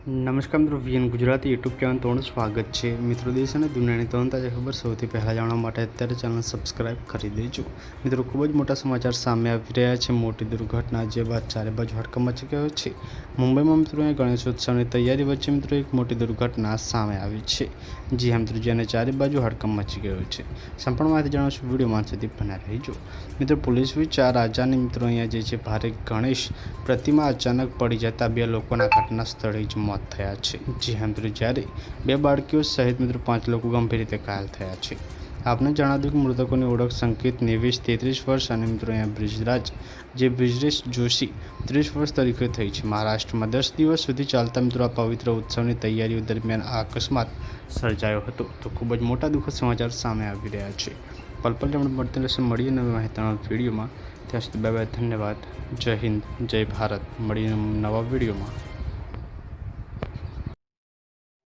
નમસ્કાર મિત્રો, VN Gujarati YouTube channel તમારું સ્વાગત છે। મિત્રો, દેશ અને દુનિયાની ત્રણ તાજા ખબર સૌથી પહેલાં જાણવા માટે અત્યારે ચેનલ સબસ્ક્રાઇબ કરી દેજો। મિત્રો, ખૂબ જ મોટા સમાચાર સામે આવી રહ્યા છે। મોટી દુર્ઘટના જે બાદ ચારે બાજુ હડકંપ મચી ગયો છે। મુંબઈમાં મિત્રો ગણેશોત્સવની તૈયારી વચ્ચે મિત્રો એક મોટી દુર્ઘટના સામે આવી છે। જી હા મિત્રો, જેને ચારે બાજુ હડકંપ મચી ગયો છે। સંપૂર્ણ માહિતી જણાવશું, વિડીયોમાં સુધી બના રહેજો। મિત્રો, પોલીસ વિચાર રાજાની મિત્રો અહીંયા જે છે ભારે ગણેશ પ્રતિમા અચાનક પડી જતા બે લોકોના ઘટના સ્થળે જ મોત થયા છે। જી હા મિત્રો, જ્યારે બે બાળકીઓ સહિત મિત્રો 5 લોકો ગંભીર રીતે ઘાયલ થયા છે। આપને જણાવી દઉં કે મૃતકોની ઓળખ સંકેત નેવિસ 33 વર્ષ અને મિત્રો અહીંયા બ્રિજરાજ જે બ્રિજેશ જોશી 30 વર્ષ તરીકે થઈ છે। મહારાષ્ટ્રમાં 10 દિવસ સુધી ચાલતા મિત્રો આ પવિત્ર ઉત્સવની તૈયારીઓ દરમિયાન આ અકસ્માત સર્જાયો હતો। તો ખૂબ જ મોટા દુઃખદ સમાચાર સામે આવી રહ્યા છે। પલ તમને મળતી રહેશે, મળીએ નવી માહિતીના વિડીયોમાં। ત્યાં સુધી બાય બાય, ધન્યવાદ, જય હિન્દ, જય ભારત। મળીએ નવા વિડીયોમાં।